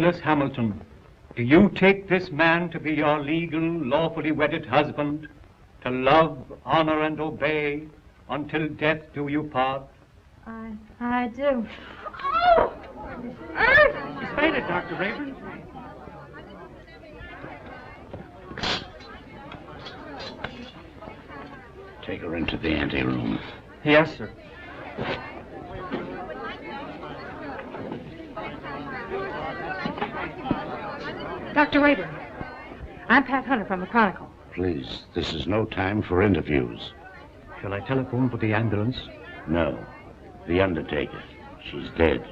Silas Hamilton, do you take this man to be your legal, lawfully wedded husband, to love, honor, and obey, until death do you part? I do. Oh! She's fainted, Dr. Rayburn. Take her into the anteroom. Yes, sir. Dr. Rayburn, I'm Pat Hunter from the Chronicle. Please, this is no time for interviews. Shall I telephone for the ambulance? No. The undertaker. She's dead.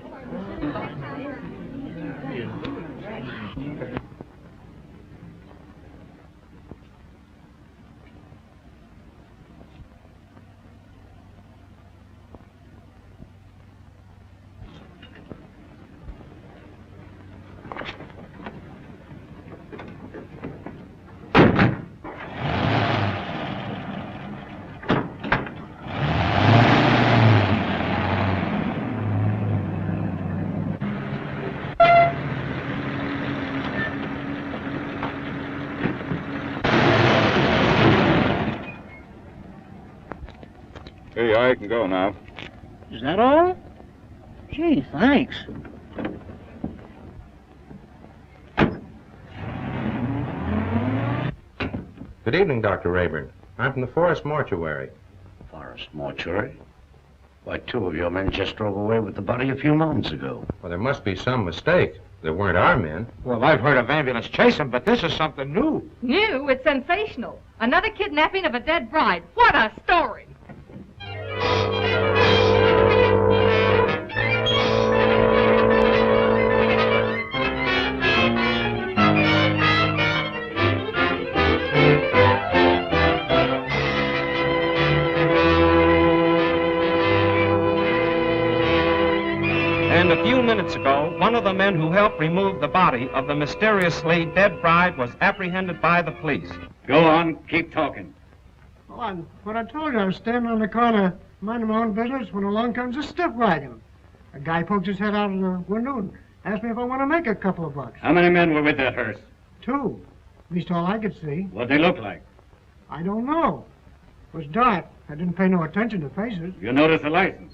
Hey, I can go now. Is that all? Gee, thanks. Good evening, Dr. Rayburn. I'm from the Forest Mortuary. Forest Mortuary? Why, two of your men just drove away with the body a few moments ago. Well, there must be some mistake. They weren't our men. Well, I've heard of ambulance chasing, but this is something new. New? It's sensational. Another kidnapping of a dead bride. What a story! And a few minutes ago, one of the men who helped remove the body of the mysteriously dead bride was apprehended by the police. Go on, keep talking. Oh, what I told you, I was standing on the corner, minding my own business, when along comes a stiff wagon. A guy poked his head out of the window and asked me if I want to make a couple of bucks. How many men were with that hearse? 2. At least all I could see. What'd they look like? I don't know. It was dark. I didn't pay no attention to faces. You noticed the license?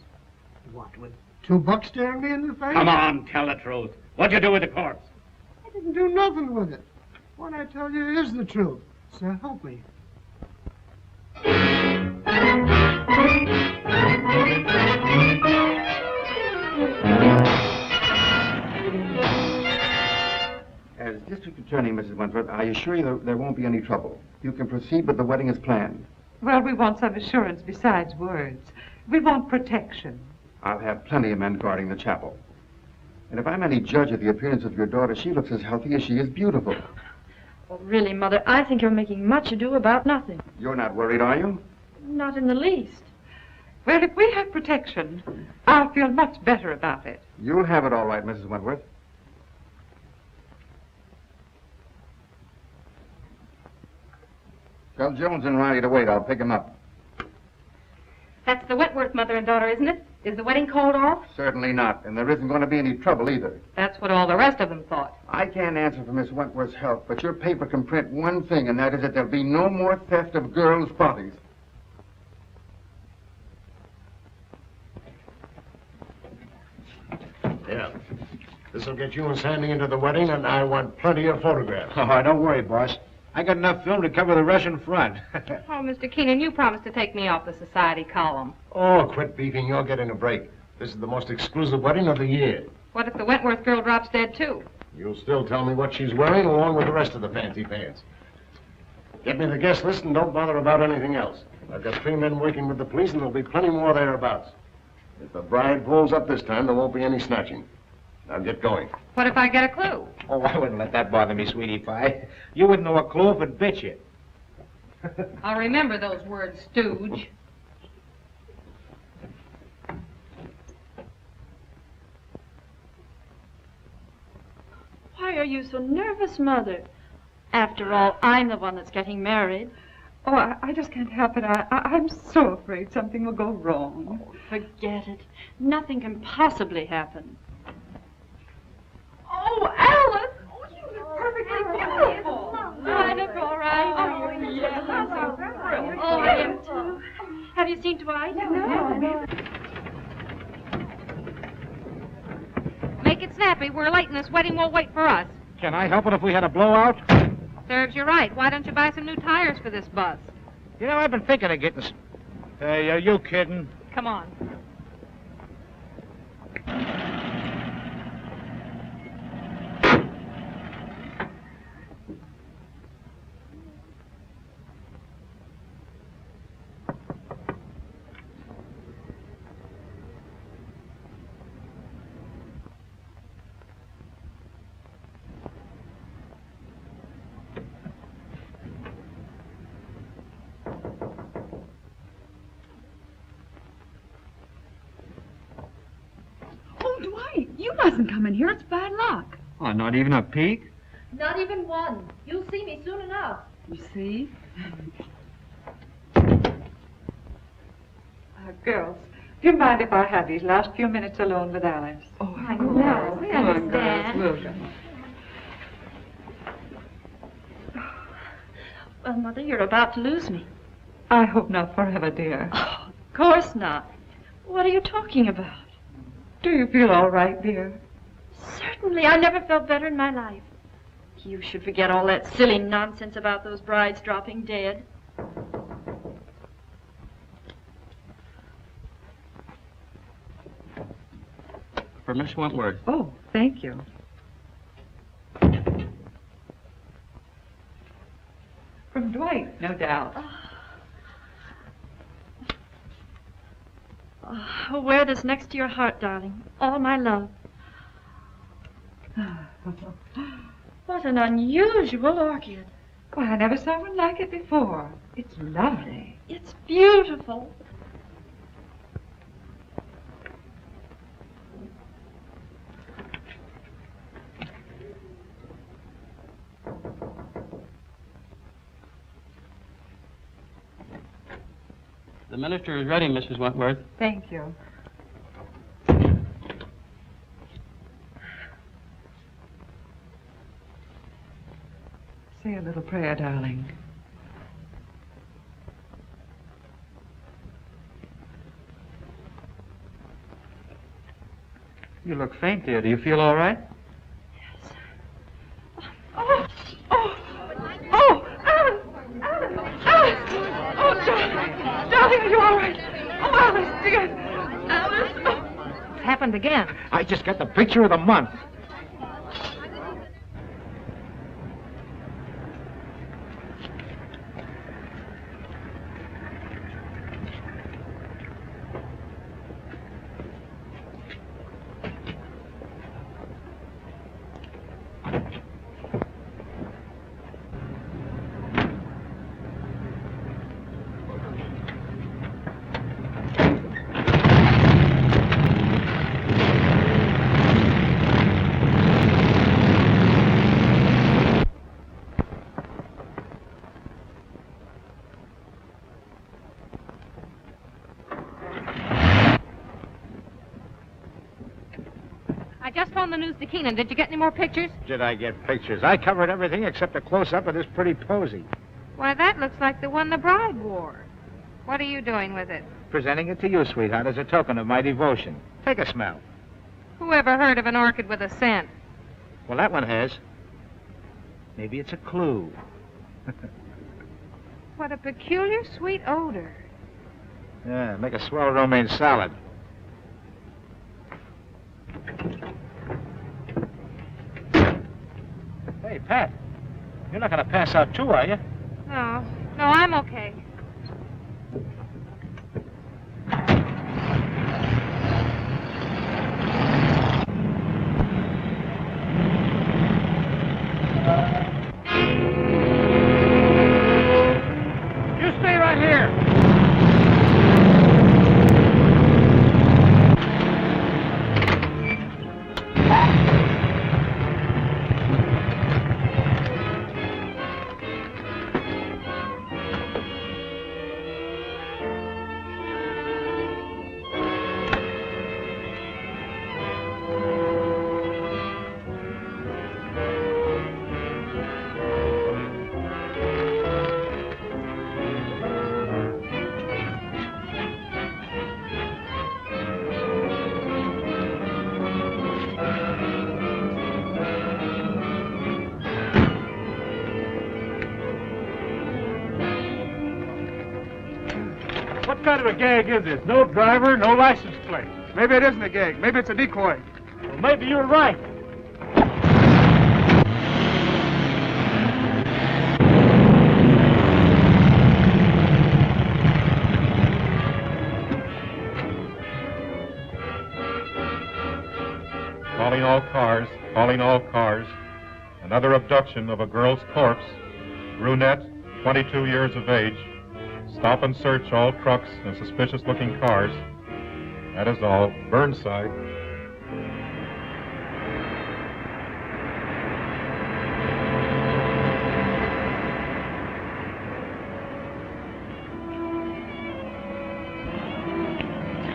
What, with $2 staring me in the face? Come on, tell the truth. What'd you do with the corpse? I didn't do nothing with it. What I tell you is the truth. So help me. As District Attorney, Mrs. Wentworth, I assure you there won't be any trouble. You can proceed with the wedding as planned. Well, we want some assurance besides words. We want protection. I'll have plenty of men guarding the chapel. And if I'm any judge of the appearance of your daughter, she looks as healthy as she is beautiful. Well, really, Mother, I think you're making much ado about nothing. You're not worried, are you? Not in the least. Well, if we have protection, I'll feel much better about it. You'll have it all right, Mrs. Wentworth. Tell Jones and Riley to wait. I'll pick him up. That's the Wentworth mother and daughter, isn't it? Is the wedding called off? Certainly not. And there isn't going to be any trouble either. That's what all the rest of them thought. I can't answer for Miss Wentworth's health, but your paper can print one thing, and that is that there'll be no more theft of girls' bodies. Yeah. This'll get you and Sandy into the wedding, and I want plenty of photographs. Oh, don't worry, boss. I got enough film to cover the Russian front. Oh, Mr. Keenan, you promised to take me off the society column. Oh, quit beefing. You're getting a break. This is the most exclusive wedding of the year. What if the Wentworth girl drops dead, too? You'll still tell me what she's wearing, along with the rest of the fancy pants. Get me the guest list and don't bother about anything else. I've got 3 men working with the police, and there'll be plenty more thereabouts. If the bride pulls up this time, there won't be any snatching. Now get going. What if I get a clue? Oh, I wouldn't let that bother me, sweetie pie. You wouldn't know a clue if it bit you. I'll remember those words, stooge. Why are you so nervous, Mother? After all, I'm the one that's getting married. Oh, I just can't help it. I'm so afraid something will go wrong. Oh, forget it. Nothing can possibly happen. Oh, Alan! talking, Dwight? No. Make it snappy. We're late and this wedding won't wait for us. Can I help it if we had a blowout? Serves you right. Why don't you buy some new tires for this bus? You know, I've been thinking of getting... Hey, are you kidding? Come on. You mustn't come in here. It's bad luck. Oh, not even a peek? Not even one. You'll see me soon enough. You see? Girls, do you mind if I have these last few minutes alone with Alice? Oh, I know. We understand. Well, Mother, you're about to lose me. I hope not forever, dear. Oh, of course not. What are you talking about? Do you feel all right, dear? Certainly. I never felt better in my life. You should forget all that silly nonsense about those brides dropping dead. For Miss Wentworth. Oh, thank you. From Dwight, no doubt. Oh, wear this next to your heart, darling. All my love. What an unusual orchid. Why, I never saw one like it before. It's lovely. It's beautiful. The minister is ready, Mrs. Wentworth. Thank you. Say a little prayer, darling. You look faint, dear. Do you feel all right? Oh, Alice! Alice! Oh, darling, are you all right? Oh, Alice, dear! Alice! It's happened again. I just got the picture of the month. I just phoned the news to Keenan. Did you get any more pictures? Did I get pictures? I covered everything except a close-up of this pretty posy. Why, that looks like the one the bride wore. What are you doing with it? Presenting it to you, sweetheart, as a token of my devotion. Take a smell. Who ever heard of an orchid with a scent? Well, that one has. Maybe it's a clue. What a peculiar sweet odor. Yeah, make a swell romaine salad. Hey, Pat, you're not going to pass out too, are you? No, I'm okay. You stay right here. What kind of a gag is this? No driver, no license plate. Maybe it isn't a gag. Maybe it's a decoy. Well, maybe you're right. Calling all cars, calling all cars. Another abduction of a girl's corpse. Brunette, 22 years of age. Stop and search all trucks and suspicious-looking cars. That is all. Burnside.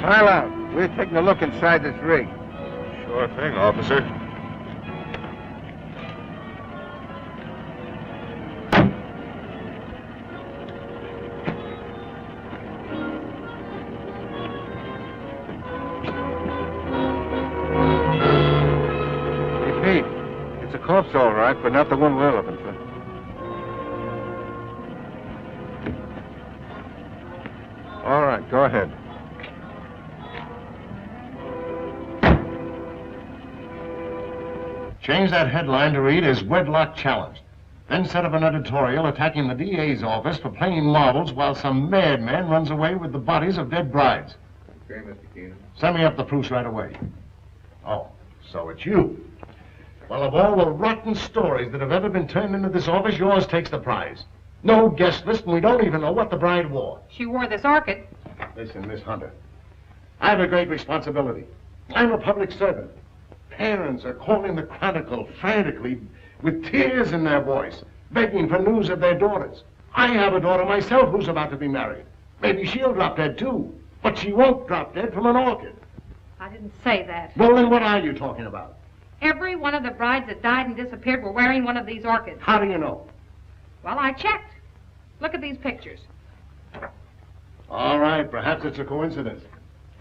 Pile out. We're taking a look inside this rig. Sure thing, officer. Corpse, all right, but not the one we're looking for. All right, go ahead. Change that headline to read as Wedlock Challenged. Then set up an editorial attacking the DA's office for playing marbles while some madman runs away with the bodies of dead brides. Okay, Mr. Keenan. Send me up the proofs right away. Oh, so it's you. Well, of all the rotten stories that have ever been turned into this office, yours takes the prize. No guest list, and we don't even know what the bride wore. She wore this orchid. Listen, Miss Hunter, I have a great responsibility. I'm a public servant. Parents are calling the Chronicle frantically with tears in their voice, begging for news of their daughters. I have a daughter myself who's about to be married. Maybe she'll drop dead, too. But she won't drop dead from an orchid. I didn't say that. Well, then what are you talking about? Every one of the brides that died and disappeared were wearing one of these orchids. How do you know? Well, I checked. Look at these pictures. All right, perhaps it's a coincidence.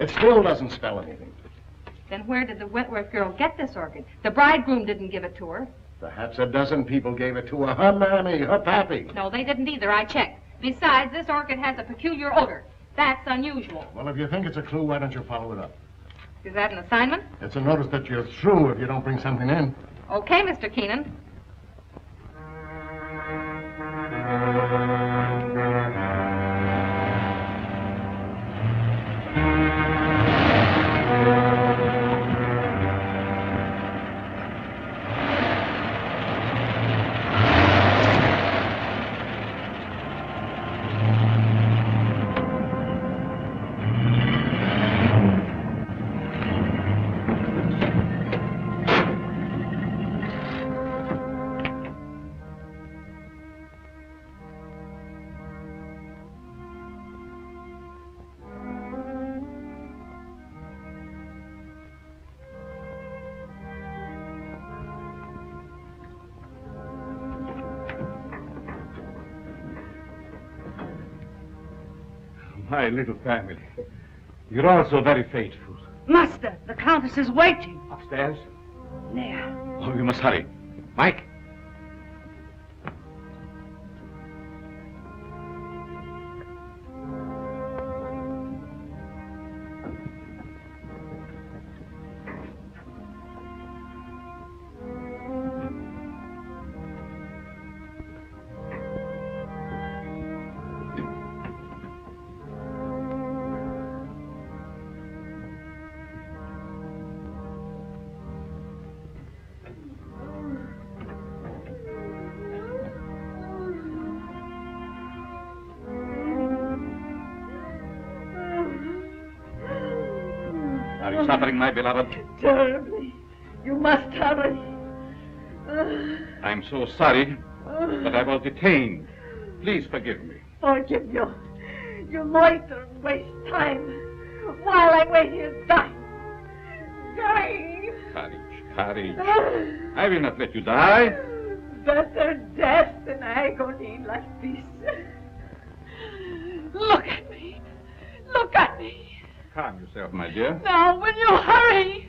It still doesn't spell anything. Then where did the Wentworth girl get this orchid? The bridegroom didn't give it to her. Perhaps a dozen people gave it to her. Her mammy, her pappy. No, they didn't either. I checked. Besides, this orchid has a peculiar odor. That's unusual. Well, if you think it's a clue, why don't you follow it up? Is that an assignment? It's a notice that you're through if you don't bring something in. Okay, Mr. Keenan. My little family. You're all so very faithful. Master, the Countess is waiting. Upstairs? There. Oh, we must hurry. Mike? Are you suffering, my beloved? Terribly. You must hurry. I'm so sorry, but I was detained. Please forgive me. Forgive you. You loiter and waste time while I wait here dying. Dying. Courage. I will not let you die. Better death than agony like this. Look at me. Look at me. Calm yourself, my dear. Now, will you hurry?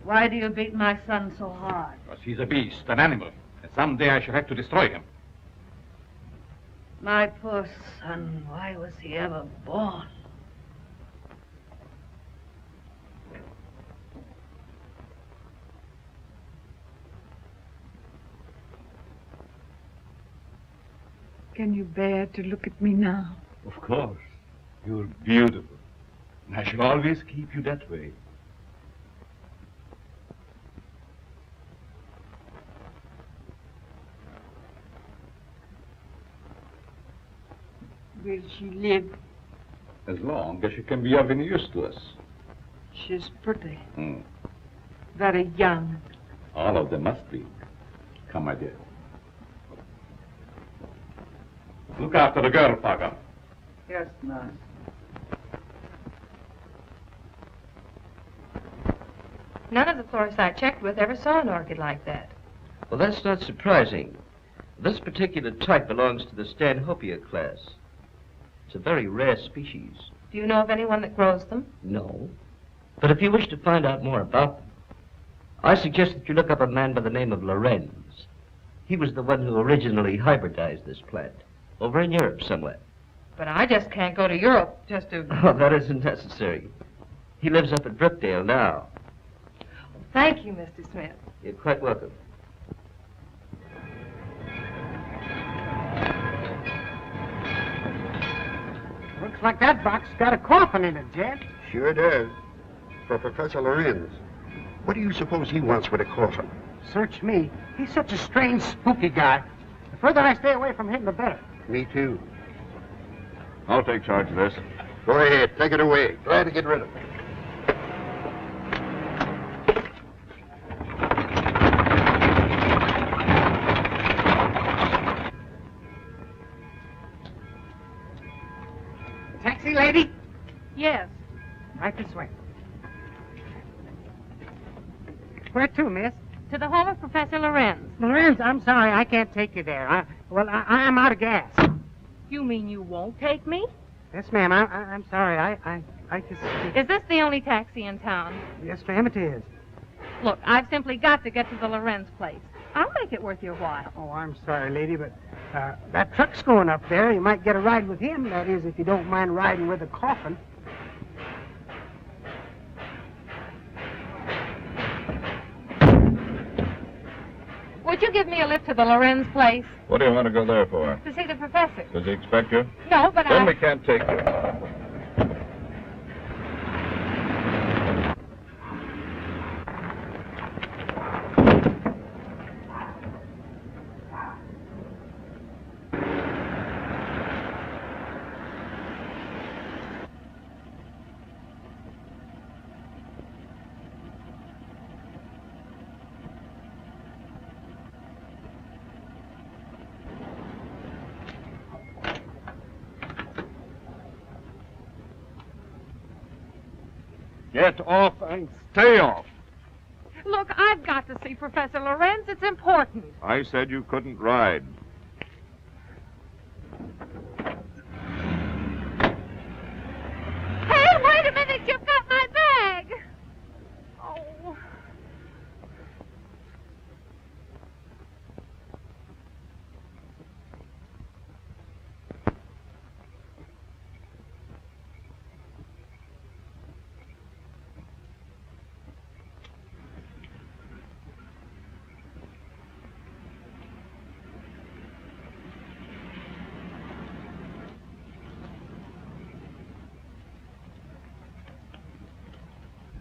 Why do you beat my son so hard? Because he's a beast, an animal, and someday I shall have to destroy him. My poor son, why was he ever born? Can you bear to look at me now? Of course. You're beautiful. And I shall always keep you that way. Will she live? As long as she can be of any use to us. She's pretty. Very young. All of them must be. Come, my dear. Look after the girl, Paga. Yes, ma'am. None of the florists I checked with ever saw an orchid like that. Well, that's not surprising. This particular type belongs to the Stanhopea class. It's a very rare species. Do you know of anyone that grows them? No. But if you wish to find out more about them, I suggest that you look up a man by the name of Lorenz. He was the one who originally hybridized this plant, over in Europe somewhere. But I just can't go to Europe just to... Oh, that isn't necessary. He lives up at Brookdale now. Thank you, Mr. Smith. You're quite welcome. Looks like that box got a coffin in it, Jed. Sure does. For Professor Lorenz. What do you suppose he wants with a coffin? Search me. He's such a strange, spooky guy. The further I stay away from him, the better. Me too. I'll take charge of this. Go ahead, take it away. Glad to get rid of it. Taxi lady? Yes. Right this way. Where to, miss? To the home of Professor Lorenz. Lorenz, I'm sorry, I can't take you there. I'm out of gas. You mean you won't take me? Yes, ma'am, I'm sorry. I just... Is this the only taxi in town? Yes, ma'am, it is. Look, I've simply got to get to the Lorenz place. I'll make it worth your while. Oh, I'm sorry, lady, but that truck's going up there. You might get a ride with him, that is, if you don't mind riding with a coffin. Would you give me a lift to the Lorenz place? What do you want to go there for? To see the professor. Does he expect you? No, but Then we can't take you. Get off and stay off. Look, I've got to see Professor Lorenz. It's important. I said you couldn't ride. Hey, wait a minute. You've got my bag. Oh.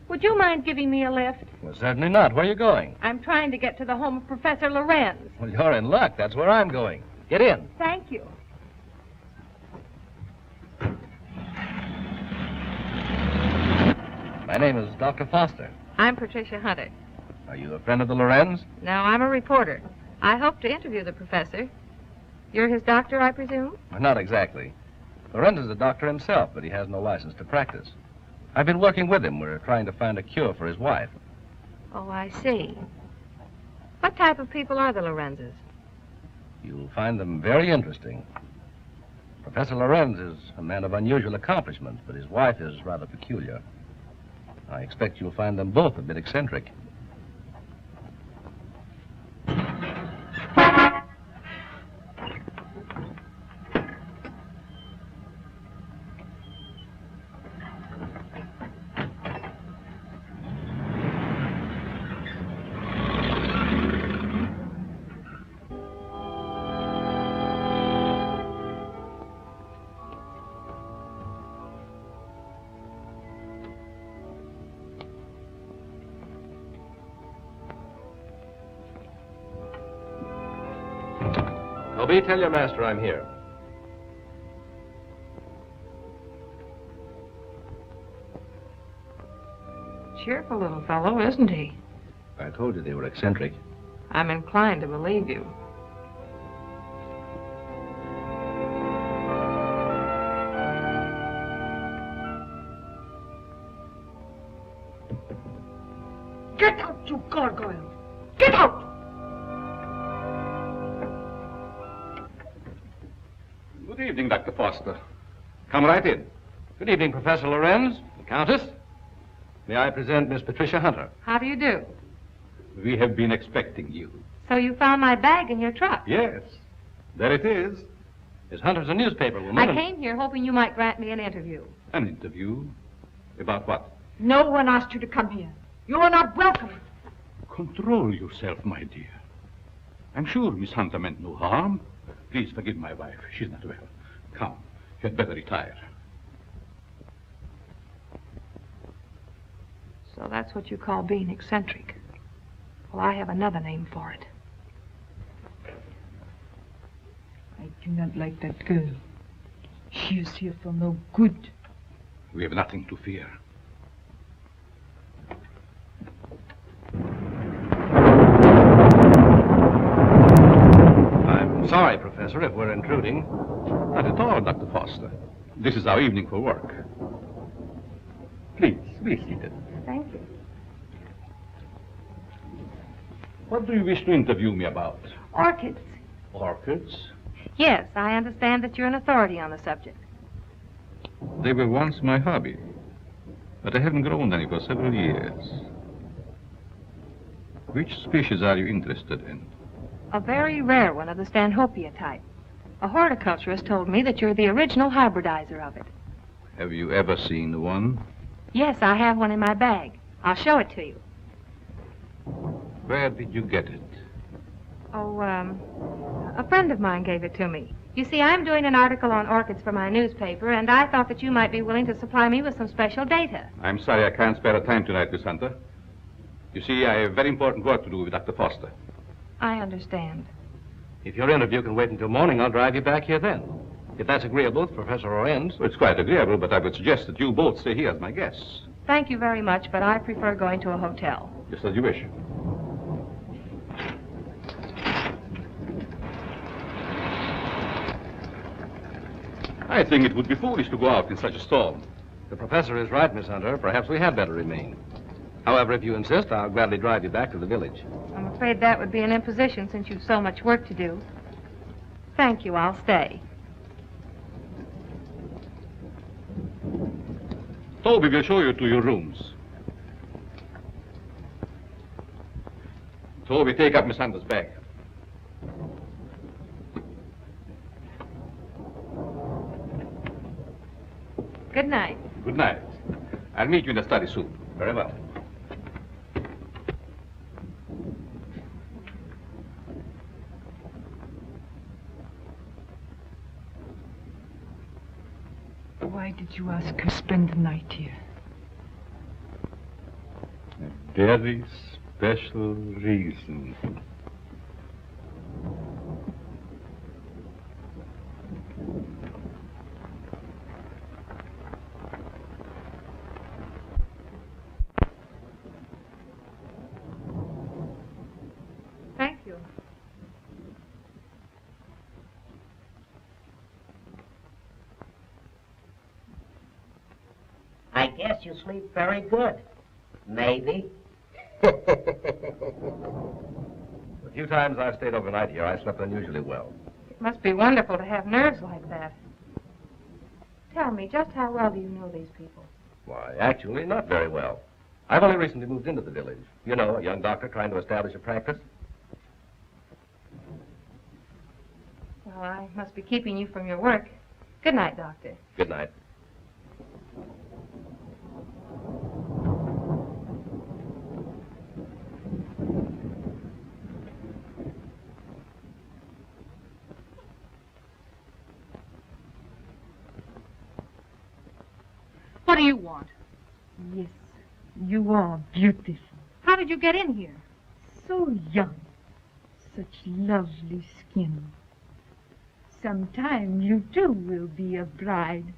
Would you mind giving me a lift? Well, certainly not. Where are you going? I'm trying to get to the home of Professor Lorenz. Well, you're in luck. That's where I'm going. Get in. Thank you. My name is Dr. Foster. I'm Patricia Hunter. Are you a friend of the Lorenz? No, I'm a reporter. I hope to interview the professor. You're his doctor, I presume? Well, not exactly. Lorenz is a doctor himself, but he has no license to practice. I've been working with him. We're trying to find a cure for his wife. Oh, I see. What type of people are the Lorenzes? You'll find them very interesting. Professor Lorenz is a man of unusual accomplishments, but his wife is rather peculiar. I expect you'll find them both a bit eccentric. Toby, tell your master I'm here. Cheerful little fellow, isn't he? I told you they were eccentric. I'm inclined to believe you. Get out, you gargoyle! Get out! Good evening, Dr. Foster. Come right in. Good evening, Professor Lorenz, the Countess. May I present Miss Patricia Hunter? How do you do? We have been expecting you. So you found my bag in your truck? Yes. There it is. Miss Hunter's a newspaper woman. I came here hoping you might grant me an interview. An interview? About what? No one asked you to come here. You are not welcome. Control yourself, my dear. I'm sure Miss Hunter meant no harm. Please forgive my wife. She's not well. Come, you had better retire. So that's what you call being eccentric. Well, I have another name for it. I do not like that girl. She is here for no good. We have nothing to fear. I'm sorry, Professor, if we're intruding. Not at all, Dr. Foster. This is our evening for work. Please, be seated. Thank you. What do you wish to interview me about? Orchids. Orchids? Yes, I understand that you're an authority on the subject. They were once my hobby, but I haven't grown any for several years. Which species are you interested in? A very rare one of the Stanhopea type. A horticulturist told me that you're the original hybridizer of it. Have you ever seen one? Yes, I have one in my bag. I'll show it to you. Where did you get it? Oh, a friend of mine gave it to me. You see, I'm doing an article on orchids for my newspaper, and I thought that you might be willing to supply me with some special data. I'm sorry I can't spare a time tonight, Miss Hunter. You see, I have very important work to do with Dr. Foster. I understand. If your interview can wait until morning, I'll drive you back here then. If that's agreeable to Professor Lorenz. Well, it's quite agreeable, but I would suggest that you both stay here as my guests. Thank you very much, but I prefer going to a hotel. Just as you wish. I think it would be foolish to go out in such a storm. The professor is right, Miss Hunter. Perhaps we had better remain. However, if you insist, I'll gladly drive you back to the village. I'm afraid that would be an imposition since you've so much work to do. Thank you, I'll stay. Toby will show you to your rooms. Toby, take up Miss Hunter's bag. Good night. Good night. I'll meet you in the study soon. Very well. Why did you ask her to spend the night here? A very special reason. guess you sleep very good. Maybe. The few times I've stayed overnight here, I slept unusually well. It must be wonderful to have nerves like that. Tell me, just how well do you know these people? Why, actually, not very well. I've only recently moved into the village. You know, a young doctor trying to establish a practice. Well, I must be keeping you from your work. Good night, Doctor. Good night. What do you want? Yes, you are beautiful. How did you get in here? So young. Such lovely skin. Sometime you too will be a bride.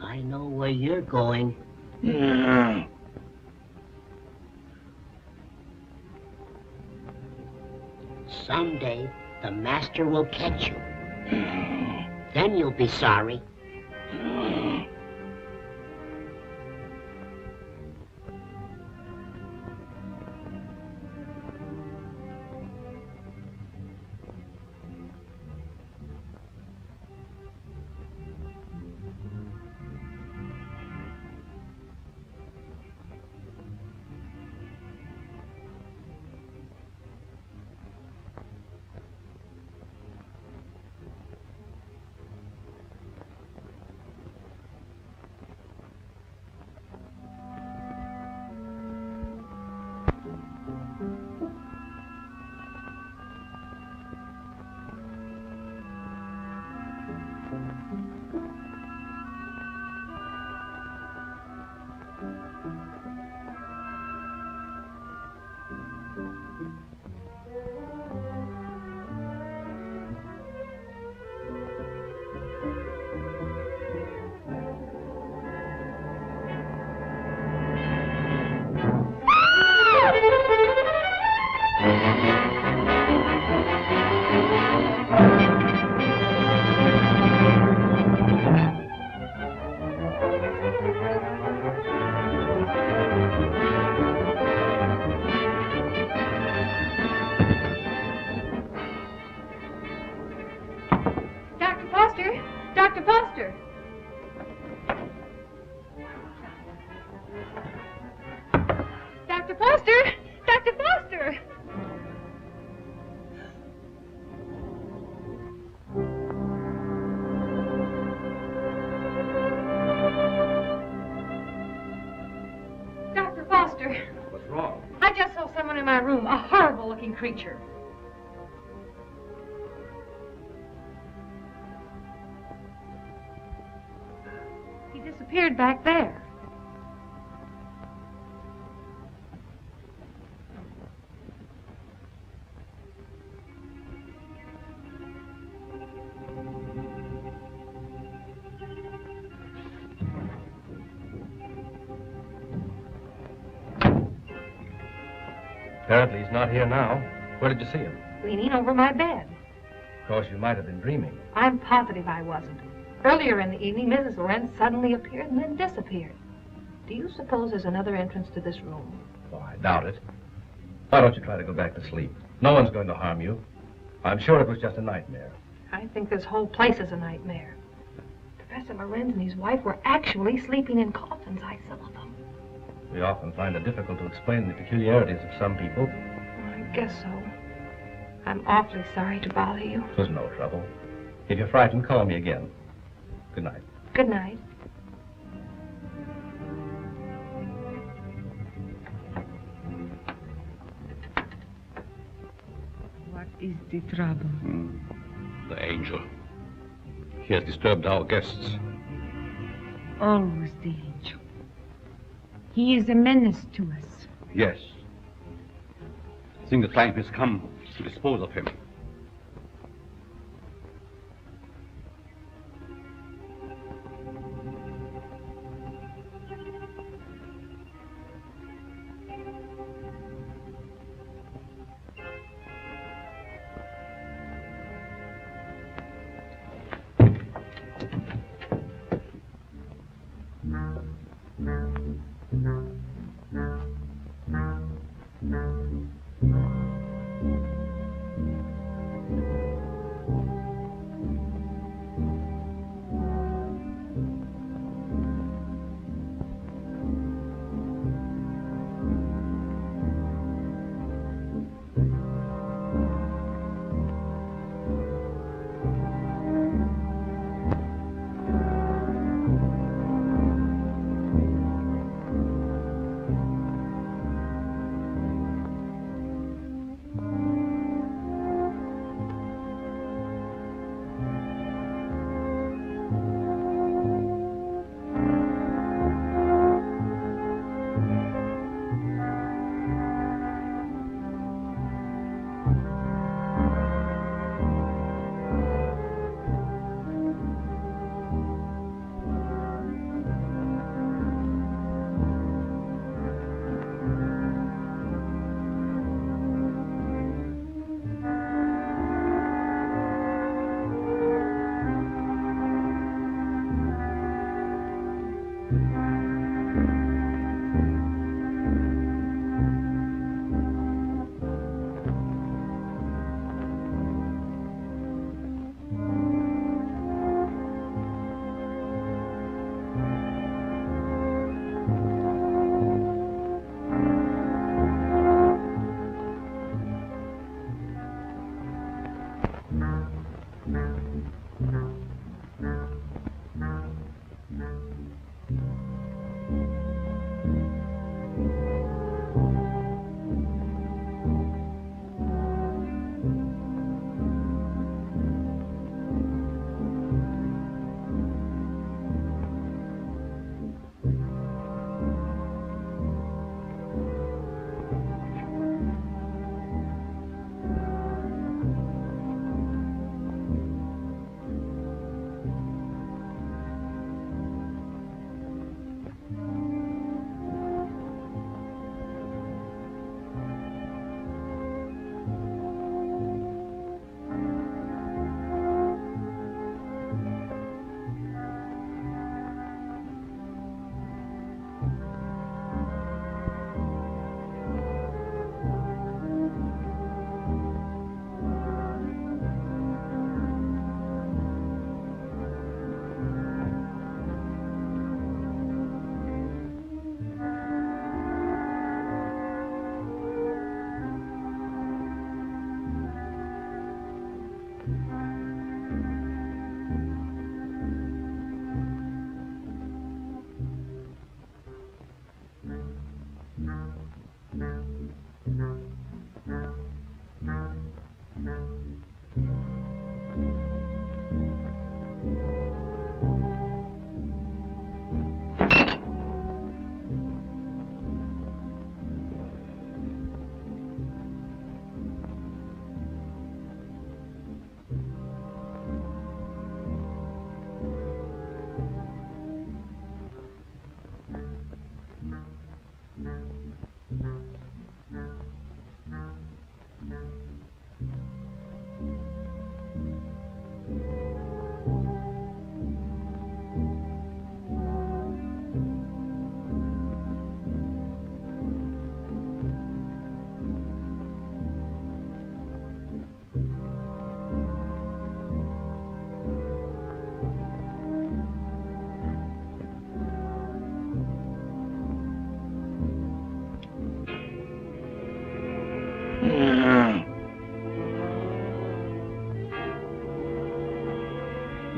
I know where you're going. Someday, the master will catch you. Then you'll be sorry. Dr. Foster. Dr. Foster! Dr. Foster! Dr. Foster, What's wrong? I just saw someone in my room, a horrible-looking creature. He disappeared back there. Apparently he's not here now. Where did you see him? Leaning over my bed. Of course, you might have been dreaming. I'm positive I wasn't. Earlier in the evening, Mrs. Lorenz suddenly appeared and then disappeared. Do you suppose there's another entrance to this room? Oh, I doubt it. Why don't you try to go back to sleep? No one's going to harm you. I'm sure it was just a nightmare. I think this whole place is a nightmare. Professor Lorenz and his wife were actually sleeping in coffins, I saw them. We often find it difficult to explain the peculiarities of some people. I guess so. I'm awfully sorry to bother you. It was no trouble. If you're frightened, call me again. Good night. Good night. What is the trouble? The angel. He has disturbed our guests. Always the angel. He is a menace to us. Yes. I think the time has come to dispose of him.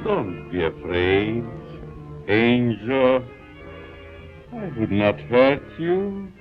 Don't be afraid, Angel. I would not hurt you.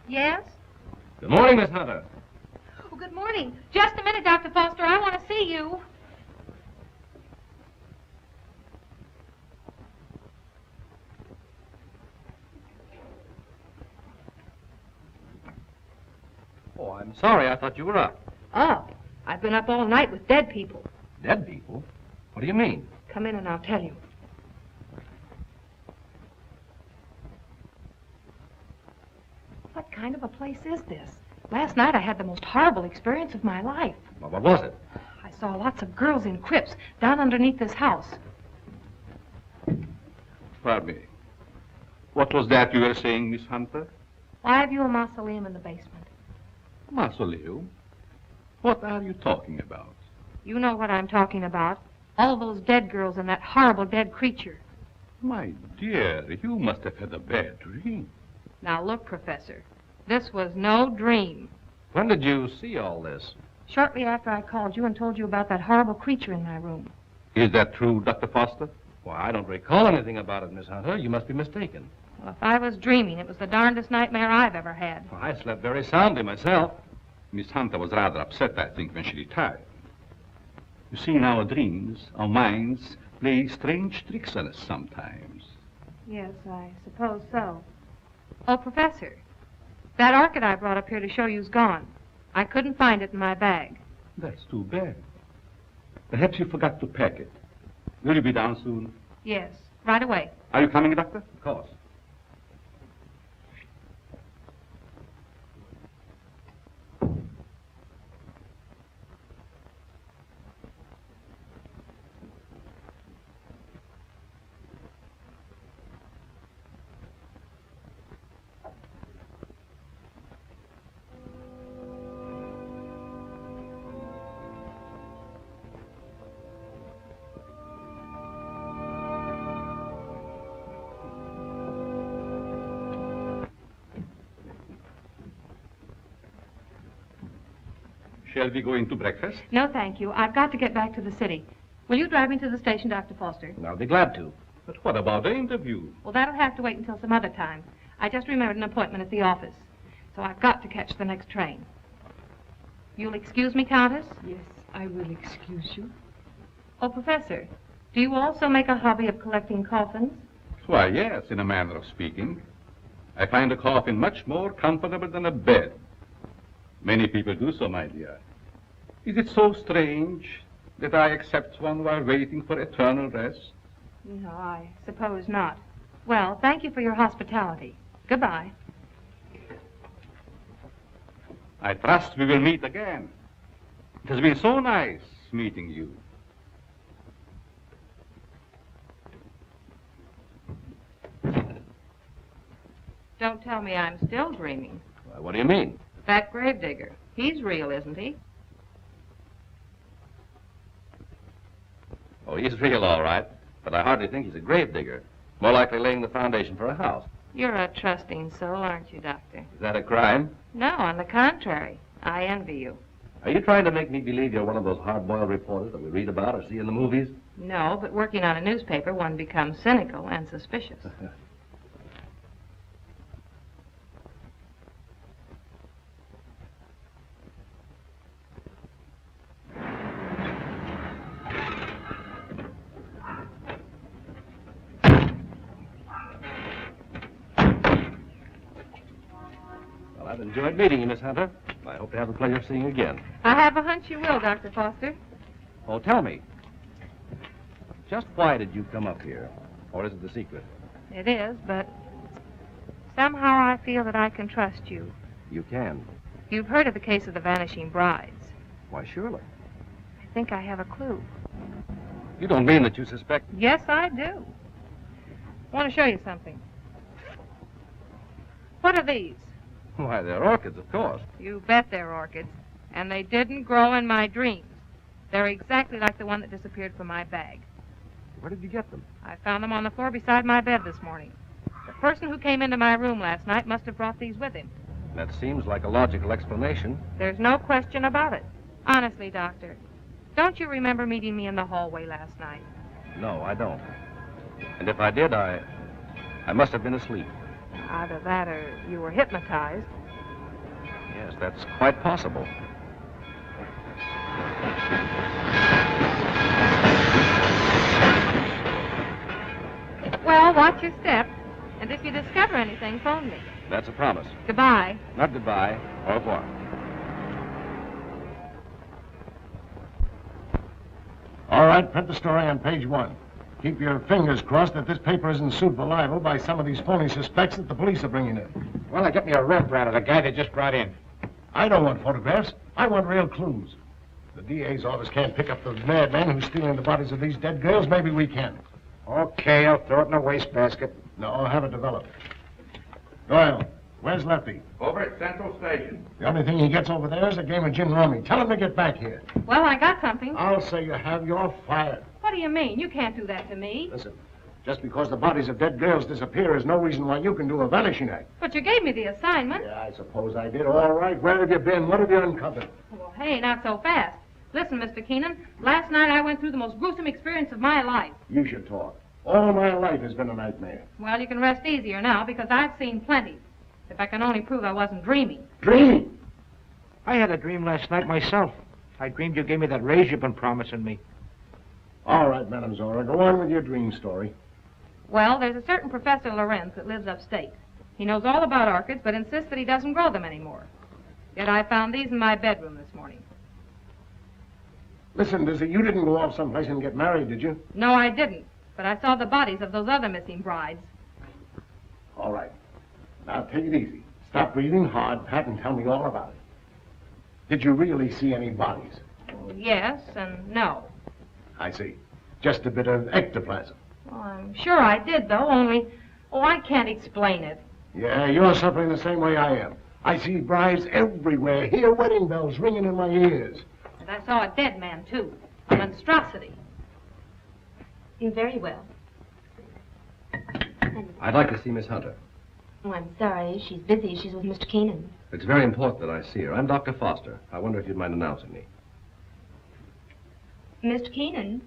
Yes? Good morning, Miss Hunter. Oh, good morning. Just a minute, Dr. Foster. I want to see you. Oh, I'm sorry. I thought you were up. Oh, I've been up all night with dead people. Dead people? What do you mean? Come in and I'll tell you. What kind of a place is this? Last night I had the most horrible experience of my life. Well, what was it? I saw lots of girls in crypts down underneath this house. Pardon me. What was that you were saying, Miss Hunter? Why have you a mausoleum in the basement? Mausoleum? What are you talking about? You know what I'm talking about. All those dead girls and that horrible dead creature. My dear, you must have had a bad dream. Now look, Professor, this was no dream. When did you see all this? Shortly after I called you and told you about that horrible creature in my room. Is that true, Dr. Foster? Well, I don't recall anything about it, Miss Hunter. You must be mistaken. Well, if I was dreaming, it was the darndest nightmare I've ever had. Well, I slept very soundly myself. Miss Hunter was rather upset, I think, when she retired. You see, in our dreams, our minds play strange tricks on us sometimes. Yes, I suppose so. Oh, Professor, that orchid I brought up here to show you's gone. I couldn't find it in my bag. That's too bad. Perhaps you forgot to pack it. Will you be down soon? Yes, right away. Are you coming, Doctor? Of course. Shall we go into breakfast? No, thank you. I've got to get back to the city. Will you drive me to the station, Dr. Foster? I'll be glad to. But what about the interview? Well, that'll have to wait until some other time. I just remembered an appointment at the office. So I've got to catch the next train. You'll excuse me, Countess? Yes, I will excuse you. Oh, Professor, do you also make a hobby of collecting coffins? Why, yes, in a manner of speaking. I find a coffin much more comfortable than a bed. Many people do so, my dear. Is it so strange that I accept one while waiting for eternal rest? No, I suppose not. Well, thank you for your hospitality. Goodbye. I trust we will meet again. It has been so nice meeting you. Don't tell me I'm still dreaming. What do you mean? That gravedigger. He's real, isn't he? Oh, he's real, all right. But I hardly think he's a gravedigger. More likely laying the foundation for a house. You're a trusting soul, aren't you, Doctor? Is that a crime? No, on the contrary. I envy you. Are you trying to make me believe you're one of those hard-boiled reporters that we read about or see in the movies? No, but working on a newspaper, one becomes cynical and suspicious. Well, I've enjoyed meeting you, Miss Hunter. I hope to have the pleasure of seeing you again. I have a hunch you will, Dr. Foster. Oh, tell me. Just why did you come up here? Or is it the secret? It is, but somehow I feel that I can trust you. You can. You've heard of the case of the vanishing brides. Why, surely. I think I have a clue. You don't mean that you suspect... Yes, I do. I want to show you something. What are these? Why, they're orchids, of course. You bet they're orchids. And they didn't grow in my dreams. They're exactly like the one that disappeared from my bag. Where did you get them? I found them on the floor beside my bed this morning. The person who came into my room last night must have brought these with him. That seems like a logical explanation. There's no question about it. Honestly, Doctor, don't you remember meeting me in the hallway last night? No, I don't. And if I did, I must have been asleep. Either that or you were hypnotized. Yes, that's quite possible. Well, watch your step. And if you discover anything, phone me. That's a promise. Goodbye. Not goodbye. Au revoir. All right, print the story on page 1. Keep your fingers crossed that this paper isn't sued for libel by some of these phony suspects that the police are bringing in. Well, I got me a Rembrandt of the guy they just brought in. I don't want photographs. I want real clues. The DA's office can't pick up the madman who's stealing the bodies of these dead girls. Maybe we can. Okay, I'll throw it in a wastebasket. No, I'll have it developed. Doyle, where's Lefty? Over at Central Station. The only thing he gets over there is a game of gin rummy. Tell him to get back here. Well, I got something. I'll say you have. You're fired. What do you mean? You can't do that to me. Listen, just because the bodies of dead girls disappear is no reason why you can do a vanishing act. But you gave me the assignment. Yeah, I suppose I did. All right, where have you been? What have you uncovered? Well, hey, not so fast. Listen, Mr. Keenan, last night I went through the most gruesome experience of my life. You should talk. All my life has been a nightmare. Well, you can rest easier now because I've seen plenty. If I can only prove I wasn't dreaming. Dreaming? I had a dream last night myself. I dreamed you gave me that raise you've been promising me. All right, Madame Zora, go on with your dream story. Well, there's a certain Professor Lorenz that lives upstate. He knows all about orchids, but insists that he doesn't grow them anymore. Yet I found these in my bedroom this morning. Listen, Dizzy, you didn't go off someplace and get married, did you? No, I didn't. But I saw the bodies of those other missing brides. All right. Now, take it easy. Stop breathing hard, Pat, and tell me all about it. Did you really see any bodies? Yes and no. I see. Just a bit of ectoplasm. Well, I'm sure I did, though, only... Oh, I can't explain it. Yeah, you're suffering the same way I am. I see brides everywhere. Hear wedding bells ringing in my ears. And I saw a dead man, too. A monstrosity. Very well. I'd like to see Miss Hunter. Oh, I'm sorry. She's busy. She's with Mr. Keenan. It's very important that I see her. I'm Dr. Foster. I wonder if you'd mind announcing me. Mr. Keenan,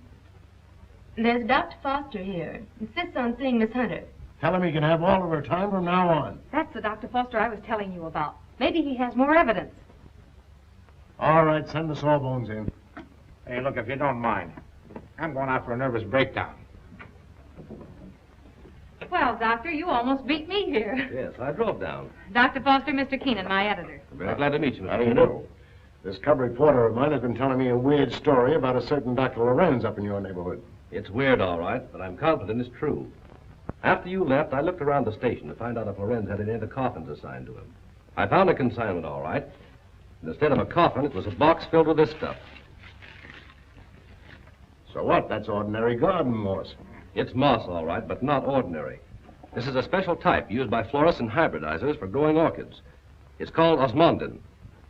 there's Dr. Foster here. Insists on seeing Miss Hunter. Tell him he can have all of her time from now on. That's the Dr. Foster I was telling you about. Maybe he has more evidence. All right, send the sawbones in. Hey, look, if you don't mind, I'm going out for a nervous breakdown. Well, Doctor, you almost beat me here. Yes, I drove down. Dr. Foster, Mr. Keenan, my editor. I'm very glad to meet you, Mr. How do you know? This cub reporter of mine has been telling me a weird story about a certain Dr. Lorenz up in your neighborhood. It's weird, all right, but I'm confident it's true. After you left, I looked around the station to find out if Lorenz had any of the coffins assigned to him. I found a consignment, all right. Instead of a coffin, it was a box filled with this stuff. So what? That's ordinary garden moss. It's moss, all right, but not ordinary. This is a special type used by florists and hybridizers for growing orchids. It's called osmundin.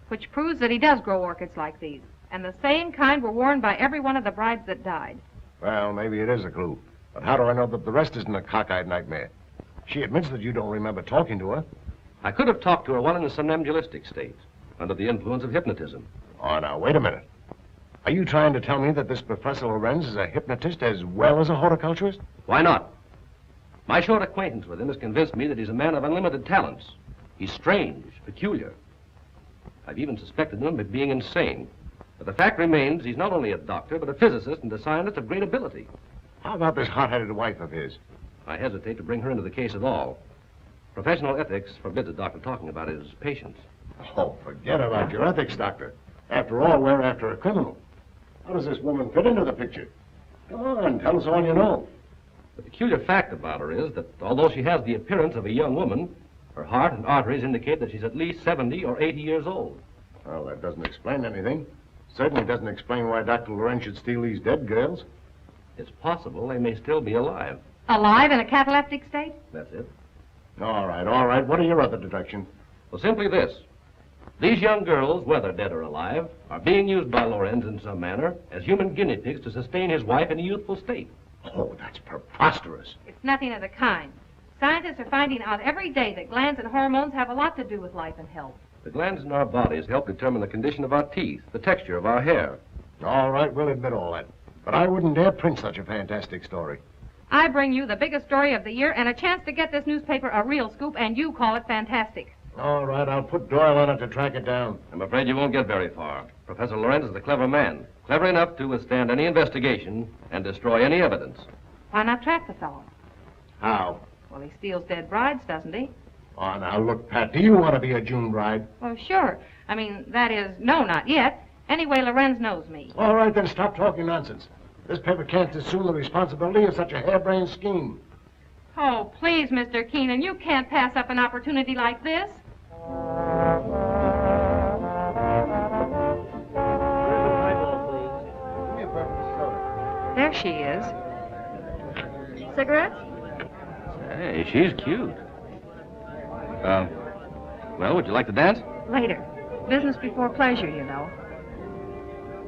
Which proves that he does grow orchids like these. And the same kind were worn by every one of the brides that died. Well, maybe it is a clue. But how do I know that the rest isn't a cockeyed nightmare? She admits that you don't remember talking to her. I could have talked to her while in a somnambulistic state, under the influence of hypnotism. Oh, now, wait a minute. Are you trying to tell me that this Professor Lorenz is a hypnotist as well as a horticulturist? Why not? My short acquaintance with him has convinced me that he's a man of unlimited talents. He's strange, peculiar. I've even suspected him of being insane. But the fact remains he's not only a doctor, but a physicist and a scientist of great ability. How about this hot-headed wife of his? I hesitate to bring her into the case at all. Professional ethics forbids a doctor talking about his patients. Oh, forget about your ethics, Doctor. After all, we're after a criminal. How does this woman fit into the picture? Come on, tell us all you know. The peculiar fact about her is that although she has the appearance of a young woman, her heart and arteries indicate that she's at least 70 or 80 years old. Well, that doesn't explain anything. Certainly doesn't explain why Dr. Lorenz should steal these dead girls. It's possible they may still be alive. Alive in a cataleptic state? That's it. All right. What are your other deductions? Well, simply this. These young girls, whether dead or alive, are being used by Lorenz in some manner as human guinea pigs to sustain his wife in a youthful state. Oh, that's preposterous. It's nothing of the kind. Scientists are finding out every day that glands and hormones have a lot to do with life and health. The glands in our bodies help determine the condition of our teeth, the texture of our hair. All right, we'll admit all that. But I wouldn't dare print such a fantastic story. I bring you the biggest story of the year and a chance to get this newspaper a real scoop, and you call it fantastic. All right, I'll put Doyle on it to track it down. I'm afraid you won't get very far. Professor Lorenz is a clever man, clever enough to withstand any investigation and destroy any evidence. Why not trap the fellow? How? Well, he steals dead brides, doesn't he? Oh, now, look, Pat, do you want to be a June bride? Well, sure. I mean, that is, no, not yet. Anyway, Lorenz knows me. All right, then stop talking nonsense. This paper can't assume the responsibility of such a harebrained scheme. Oh, please, Mr. Keenan, you can't pass up an opportunity like this. There she is. Cigarettes? Hey, she's cute. Well, would you like to dance? Later. Business before pleasure, you know.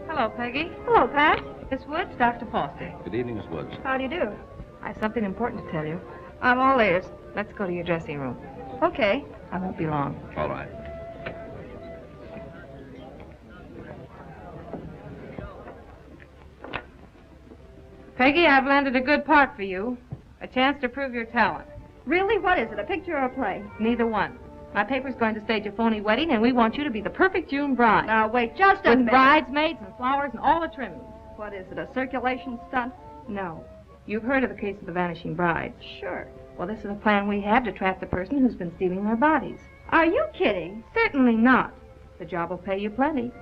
Hello, Peggy. Hello, Pat. Miss Woods, Dr. Foster. Good evening, Miss Woods. How do you do? I have something important to tell you. I'm all ears. Let's go to your dressing room. Okay. I won't be long. All right. Peggy, I've landed a good part for you. A chance to prove your talent. Really? What is it, a picture or a play? Neither one. My paper's going to stage a phony wedding, and we want you to be the perfect June bride. Now, wait just a minute. With bridesmaids and flowers and all the trimmings. What is it, a circulation stunt? No. You've heard of the case of the vanishing brides. Sure. Well, this is a plan we have to trap the person who's been stealing their bodies. Are you kidding? Certainly not. The job will pay you plenty.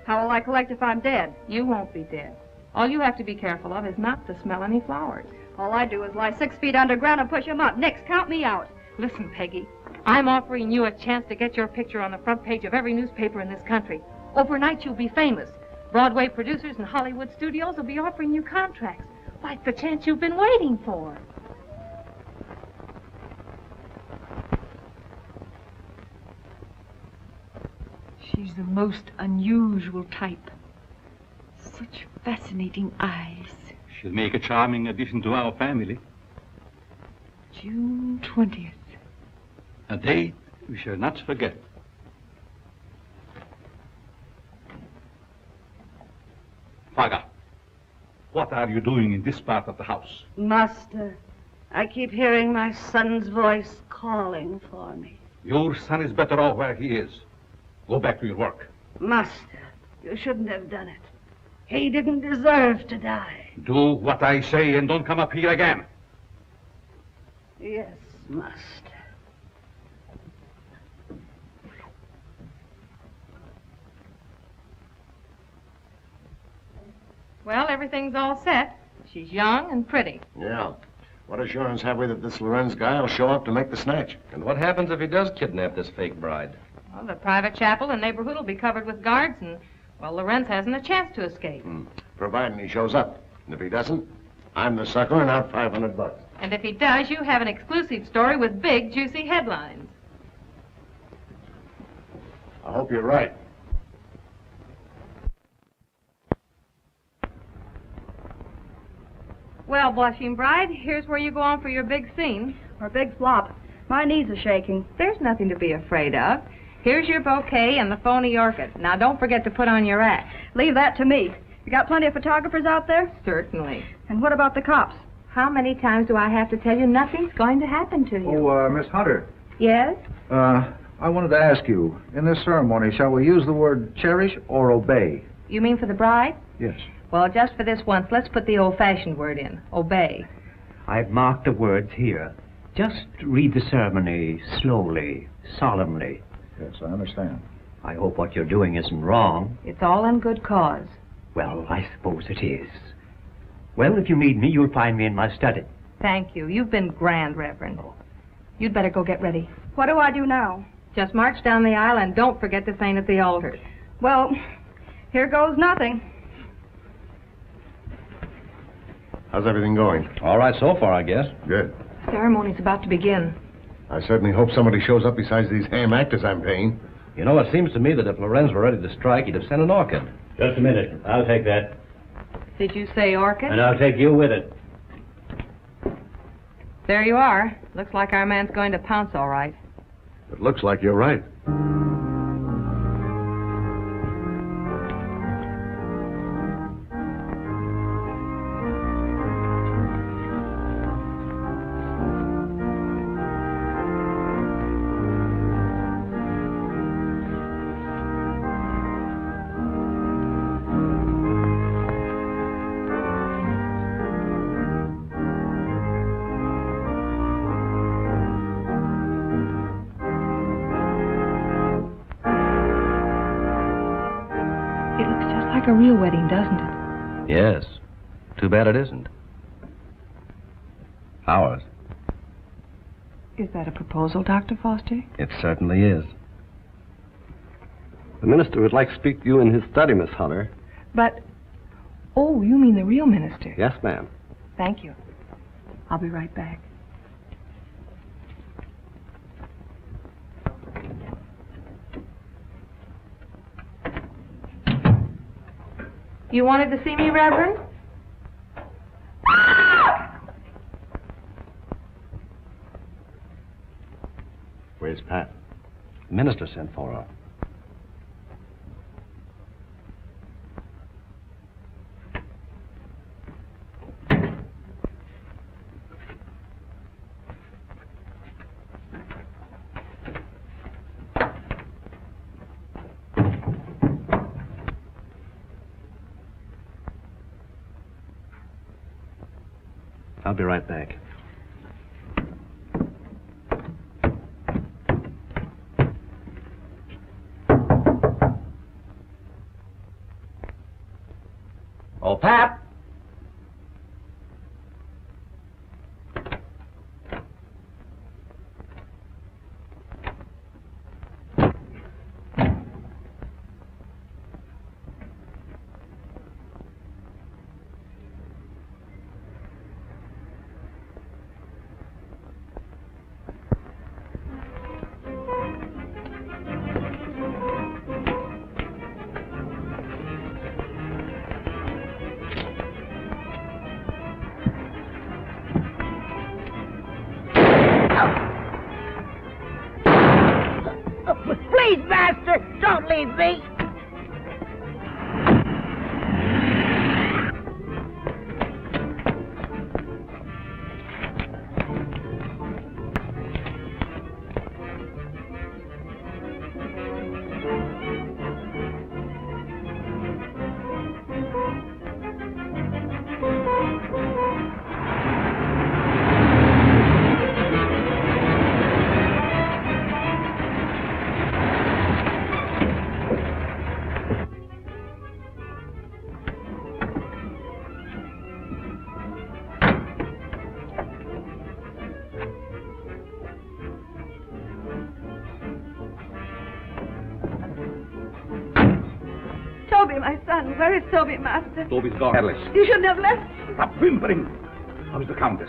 How will I collect if I'm dead? You won't be dead. All you have to be careful of is not to smell any flowers. All I do is lie 6 feet underground and push them up. Nix, count me out. Listen, Peggy. I'm offering you a chance to get your picture on the front page of every newspaper in this country. Overnight, you'll be famous. Broadway producers and Hollywood studios will be offering you contracts. Why, it's the chance you've been waiting for. She's the most unusual type. Such fascinating eyes. She'll make a charming addition to our family. June 20th. A date we shall not forget. Faga, what are you doing in this part of the house? Master, I keep hearing my son's voice calling for me. Your son is better off where he is. Go back to your work. Master, you shouldn't have done it. He didn't deserve to die. Do what I say and don't come up here again. Yes, master. Well, everything's all set. She's young and pretty. Yeah. What assurance have we that this Lorenz guy will show up to make the snatch? And what happens if he does kidnap this fake bride? Well, the private chapel and neighborhood will be covered with guards, and, well, Lorenz hasn't a chance to escape. Providing he shows up. And if he doesn't, I'm the sucker and out $500. And if he does, you have an exclusive story with big, juicy headlines. I hope you're right. Well, blushing bride, here's where you go on for your big scene. Or big flop. My knees are shaking. There's nothing to be afraid of. Here's your bouquet and the phony orchid. Now, don't forget to put on your act. Leave that to me. You got plenty of photographers out there? Certainly. And what about the cops? How many times do I have to tell you nothing's going to happen to you? Oh, Miss Hunter. Yes? I wanted to ask you, in this ceremony, shall we use the word cherish or obey? You mean for the bride? Yes. Well, just for this once, let's put the old-fashioned word in. Obey. I've marked the words here. Just read the ceremony slowly, solemnly. Yes, I understand. I hope what you're doing isn't wrong. It's all in good cause. Well, I suppose it is. Well, if you need me, you'll find me in my study. Thank you. You've been grand, Reverend. You'd better go get ready. What do I do now? Just march down the aisle and don't forget to faint at the altar. Well, here goes nothing. How's everything going? All right so far, I guess. Good. Ceremony's about to begin. I certainly hope somebody shows up besides these ham actors I'm paying. You know, it seems to me that if Lorenz were ready to strike, he'd have sent an orchid. Just a minute. I'll take that. Did you say orchid? And I'll take you with it. There you are. Looks like our man's going to pounce all right. It looks like you're right. A real wedding, doesn't it? Yes. Too bad it isn't. Ours. Is that a proposal, Dr. Foster? It certainly is. The minister would like to speak to you in his study, Miss Hunter. But, oh, you mean the real minister? Yes, ma'am. Thank you. I'll be right back. You wanted to see me, Reverend? Where's Pat? The minister sent for her. I'll be right back. Oh, Pat! Toby, my son. Where is Toby, Master? Toby's gone. Alice, You shouldn't have left. Stop whimpering. How's the Countess?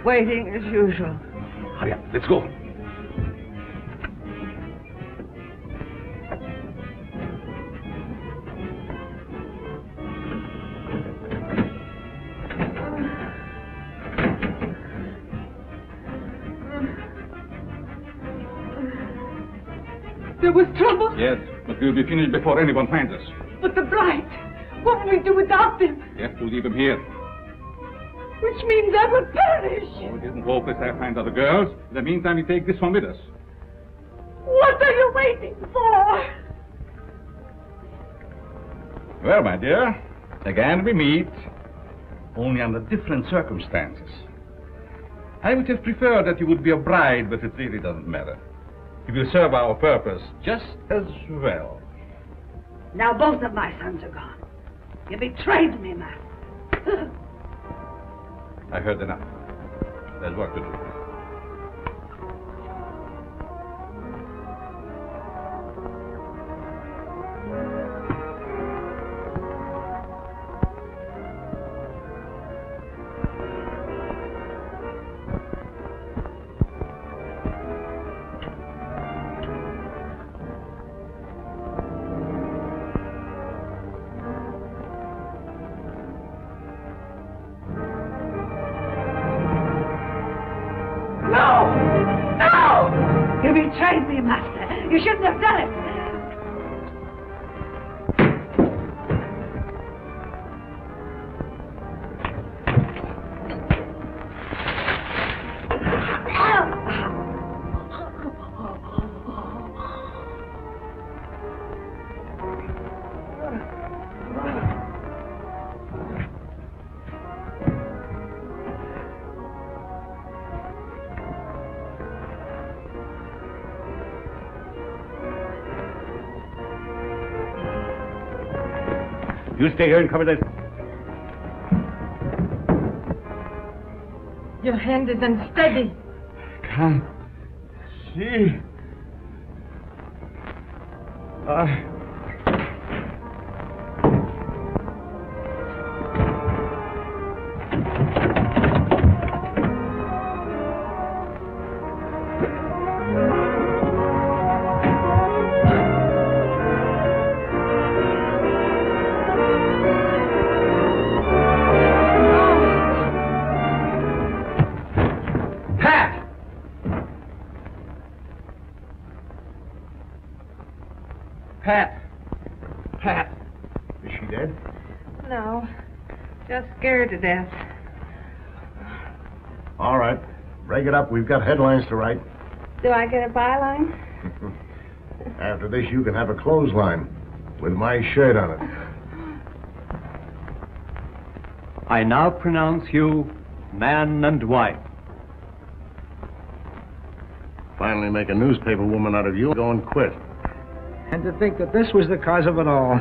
Waiting as usual. Hurry up, let's go. There was trouble? Yes, but we'll be finished before anyone finds us. But the blight. What will we do without them? We have to leave him here. Which means I will perish. Oh, it isn't hopeless I find other girls. In the meantime, we take this one with us. What are you waiting for? Well, my dear, again we meet, only under different circumstances. I would have preferred that you would be a bride, but it really doesn't matter. You will serve our purpose just as well. Now both of my sons are gone. You betrayed me, Master. I heard enough. There's work to do. You betrayed me, Master. You shouldn't have done it. You stay here and cover this. Your hand is unsteady. Can't see. Pat. Is she dead? No, just scared to death. All right. Break it up. We've got headlines to write. Do I get a byline? After this, you can have a clothesline with my shirt on it. I now pronounce you man and wife. Finally make a newspaper woman out of you. Go and quit. And to think that this was the cause of it all.